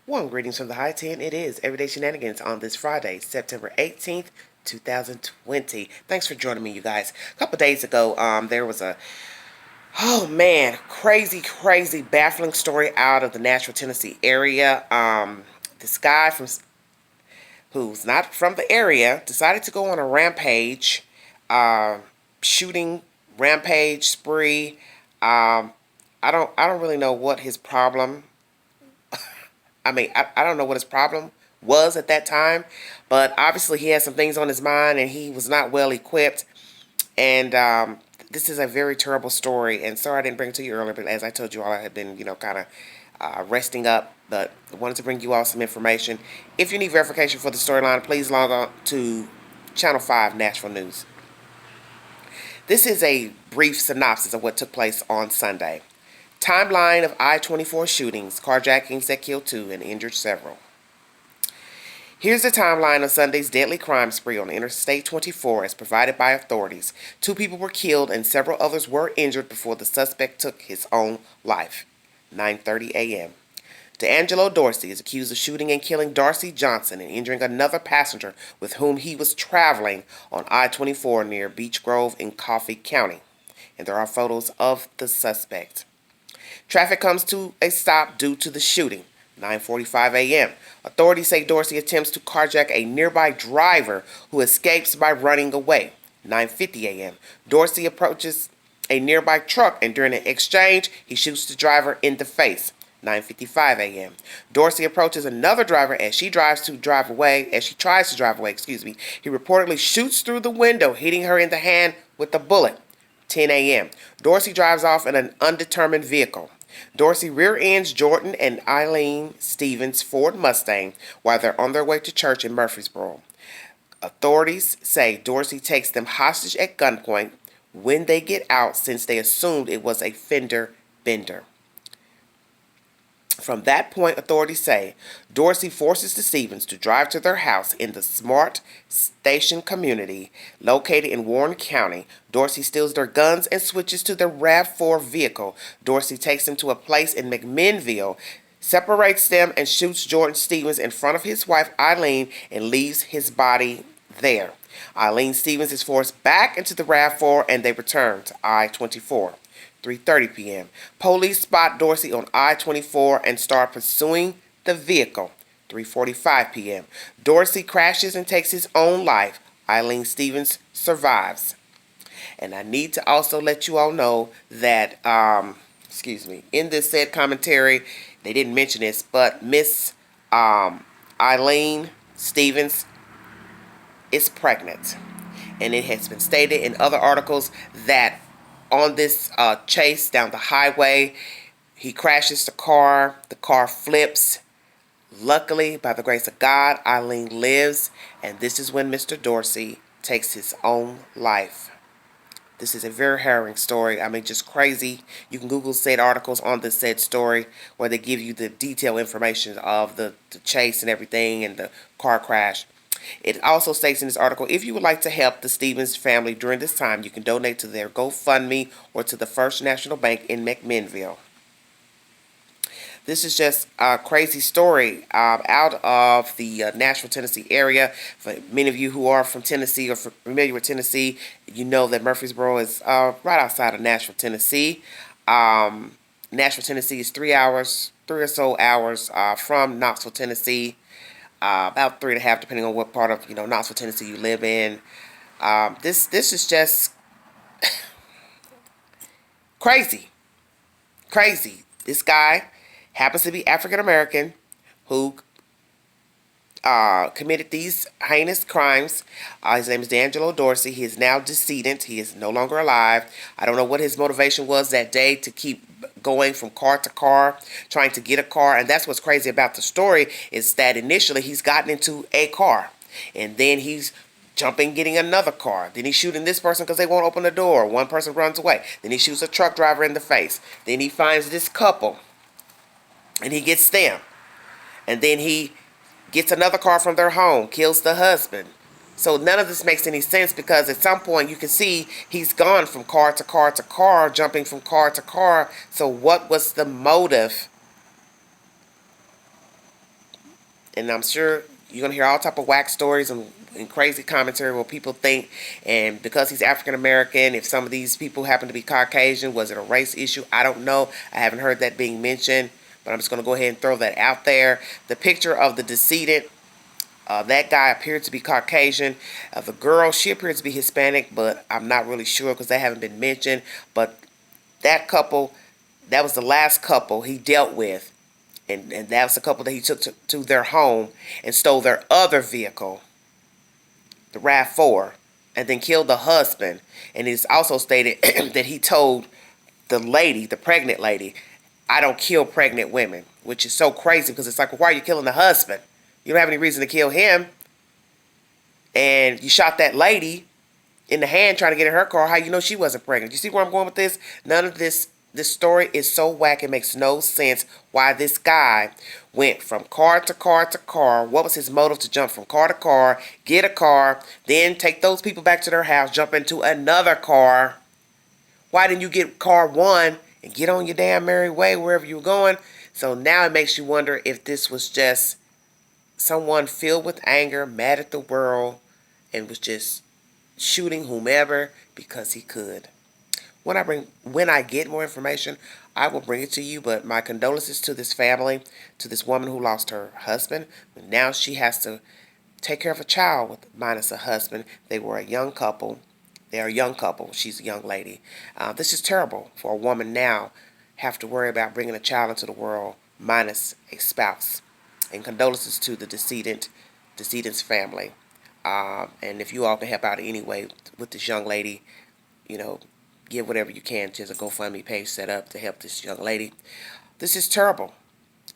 Warm greetings from the High 10. It is Everyday Shenanigans on this Friday, September 18th, 2020. Thanks for joining me, you guys. A couple days ago, there was a, oh man, crazy, baffling story out of the Nashville, Tennessee area. This guy who's not from the area decided to go on a rampage, shooting rampage spree. I don't really know what his problem. I don't know what his problem was at that time, but obviously he had some things on his mind and he was not well equipped. And this is a very terrible story. And sorry I didn't bring it to you earlier, but as I told you all, I had been, kind of resting up. But I wanted to bring you all some information. If you need verification for the storyline, please log on to Channel 5 Nashville News. This is a brief synopsis of what took place on Sunday. Timeline of I-24 shootings, carjackings that killed 2 and injured several. Here's the timeline of Sunday's deadly crime spree on Interstate 24 as provided by authorities. 2 people were killed and several others were injured before the suspect took his own life. 9:30 a.m. D'Angelo Dorsey is accused of shooting and killing Darcy Johnson and injuring another passenger with whom he was traveling on I-24 near Beech Grove in Coffee County. And there are photos of the suspect. Traffic comes to a stop due to the shooting. 9:45 a.m. Authorities say Dorsey attempts to carjack a nearby driver who escapes by running away. 9:50 a.m. Dorsey approaches a nearby truck and during an exchange, he shoots the driver in the face. 9:55 a.m. Dorsey approaches another driver as she tries to drive away. He reportedly shoots through the window, hitting her in the hand with a bullet. 10 a.m. Dorsey drives off in an undetermined vehicle. Dorsey rear-ends Jordan and Eileen Stevens' Ford Mustang while they're on their way to church in Murfreesboro. Authorities say Dorsey takes them hostage at gunpoint when they get out since they assumed it was a fender bender. From that point, authorities say, Dorsey forces the Stevens to drive to their house in the Smart Station community located in Warren County. Dorsey steals their guns and switches to the RAV4 vehicle. Dorsey takes them to a place in McMinnville, separates them, and shoots Jordan Stevens in front of his wife Eileen and leaves his body there. Eileen Stevens is forced back into the RAV4 and they return to I-24. 3:30 p.m. Police spot Dorsey on I-24 and start pursuing the vehicle. 3:45 p.m. Dorsey crashes and takes his own life. Eileen Stevens survives. And I need to also let you all know that, in this said commentary, they didn't mention this, but Miss Eileen Stevens is pregnant. And it has been stated in other articles that on this chase down the highway, he crashes the car flips. Luckily, by the grace of God, Eileen lives, and this is when Mr. Dorsey takes his own life. This is a very harrowing story. Just crazy. You can Google said articles on this said story where they give you the detailed information of the chase and everything and the car crash. It also states in this article, if you would like to help the Stevens family during this time, you can donate to their GoFundMe or to the First National Bank in McMinnville. This is just a crazy story out of the Nashville, Tennessee area. For many of you who are from Tennessee or familiar with Tennessee, you know that Murfreesboro is right outside of Nashville, Tennessee. Nashville, Tennessee is 3 or so hours from Knoxville, Tennessee. About 3.5, depending on what part of Knoxville, Tennessee you live in. This is just crazy. This guy happens to be African American who committed these heinous crimes. His name is D'Angelo Dorsey. He is now decedent. He is no longer alive. I don't know what his motivation was that day to keep going from car to car, trying to get a car. And that's what's crazy about the story is that initially he's gotten into a car and then he's jumping, getting another car. Then he's shooting this person because they won't open the door. One person runs away. Then he shoots a truck driver in the face. Then he finds this couple and he gets them. And then he gets another car from their home, kills the husband. So none of this makes any sense because at some point you can see he's gone from car to car to car, jumping from car to car. So what was the motive And I'm sure you're going to hear all type of whack stories and crazy commentary what people think. And because he's African American, if some of these people happen to be Caucasian, was it a race issue? I don't know. I haven't heard that being mentioned. But I'm just going to go ahead and throw that out there. The picture of the decedent, that guy appeared to be Caucasian. The girl, she appears to be Hispanic, but I'm not really sure because they haven't been mentioned. But that couple, that was the last couple he dealt with. And that was the couple that he took to their home and stole their other vehicle, the RAV4, and then killed the husband. And it's also stated that he told the lady, the pregnant lady, I don't kill pregnant women, which is so crazy because it's like, well, why are you killing the husband? You don't have any reason to kill him. And you shot that lady in the hand trying to get in her car. How you know she wasn't pregnant? You see where I'm going with this? None of this. This story is so whack, it makes no sense why this guy went from car to car to car. What was his motive to jump from car to car, get a car, then take those people back to their house, jump into another car? Why didn't you get car one and get on your damn merry way wherever you were going? So now it makes you wonder if this was just someone filled with anger, mad at the world, and was just shooting whomever because he could. When I get more information, I will bring it to you. But my condolences to this family, to this woman who lost her husband. Now she has to take care of a child with minus a husband. They were a young couple. They're a young couple. She's a young lady. This is terrible for a woman now have to worry about bringing a child into the world minus a spouse. And condolences to the decedent's family. And if you all can help out anyway with this young lady, you know, give whatever you can. There's a GoFundMe page set up to help this young lady. This is terrible.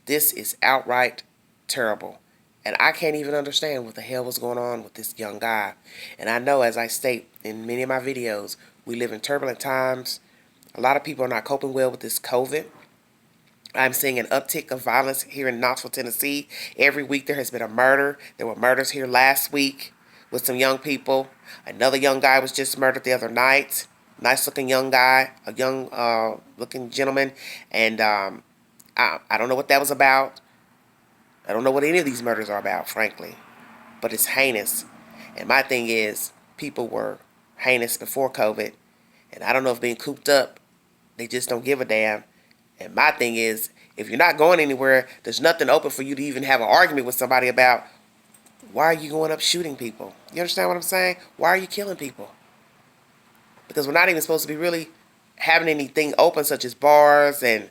This is outright terrible. And I can't even understand what the hell was going on with this young guy. And I know, as I state in many of my videos, we live in turbulent times. A lot of people are not coping well with this COVID. I'm seeing an uptick of violence here in Knoxville, Tennessee. Every week there has been a murder. There were murders here last week with some young people. Another young guy was just murdered the other night. Nice looking young guy, a young looking gentleman, and I don't know what that was about. I don't know what any of these murders are about, frankly, but it's heinous. And my thing is, people were heinous before COVID, and I don't know if being cooped up, they just don't give a damn. And my thing is, if you're not going anywhere, there's nothing open for you to even have an argument with somebody about why are you going up shooting people. You understand what I'm saying? Why are you killing people? Because we're not even supposed to be really having anything open, such as bars and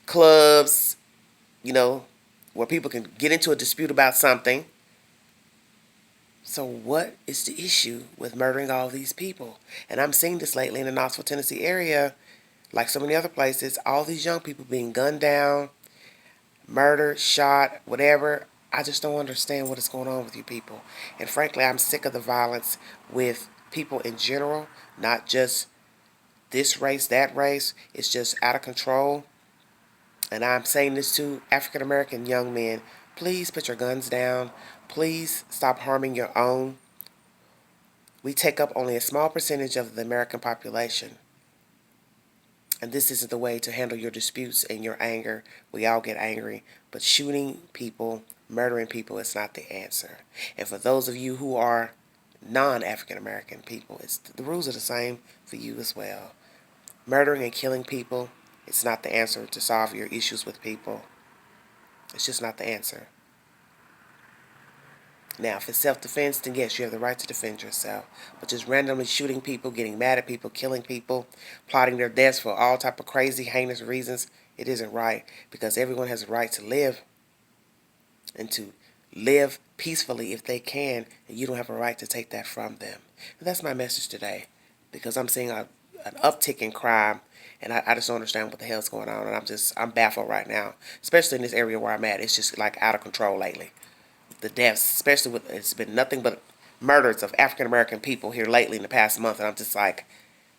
clubs, you know, where people can get into a dispute about something. So what is the issue with murdering all these people? And I'm seeing this lately in the Knoxville, Tennessee area, like so many other places, all these young people being gunned down, murdered, shot, whatever. I just don't understand what is going on with you people. And frankly, I'm sick of the violence with people in general, not just this race, that race. It's just out of control. And I'm saying this to African American young men. Please put your guns down. Please stop harming your own. We take up only a small percentage of the American population. And this isn't the way to handle your disputes and your anger. We all get angry. But shooting people, murdering people is not the answer. And for those of you who are non-African American people, the rules are the same for you as well. Murdering and killing people, it's not the answer to solve your issues with people. It's just not the answer. Now, if it's self-defense, then yes, you have the right to defend yourself. But just randomly shooting people, getting mad at people, killing people, plotting their deaths for all type of crazy, heinous reasons, it isn't right. Because everyone has a right to live and to live peacefully if they can, and you don't have a right to take that from them. And that's my message today, because I'm seeing an uptick in crime, and I just don't understand what the hell's going on, and I'm baffled right now, especially in this area where I'm at. It's just like out of control lately. The deaths, especially with, it's been nothing but murders of African American people here lately in the past month, and I'm just like,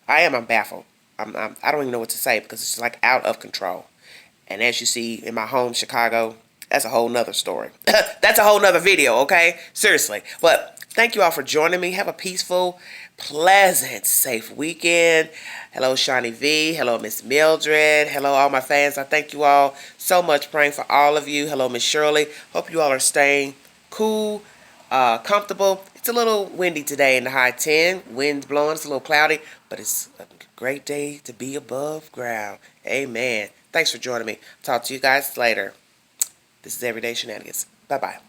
I'm baffled. I don't even know what to say, because it's just like out of control. And as you see in my home, Chicago, that's a whole nother story. That's a whole nother video, okay? Seriously. But thank you all for joining me. Have a peaceful, pleasant, safe weekend. Hello, Shawnee V. Hello, Miss Mildred. Hello, all my fans. I thank you all so much. Praying for all of you. Hello, Miss Shirley. Hope you all are staying cool, comfortable. It's a little windy today in the high 10. Wind's blowing. It's a little cloudy, but it's a great day to be above ground. Amen. Thanks for joining me. Talk to you guys later. This is Everyday Shenanigans. Bye-bye.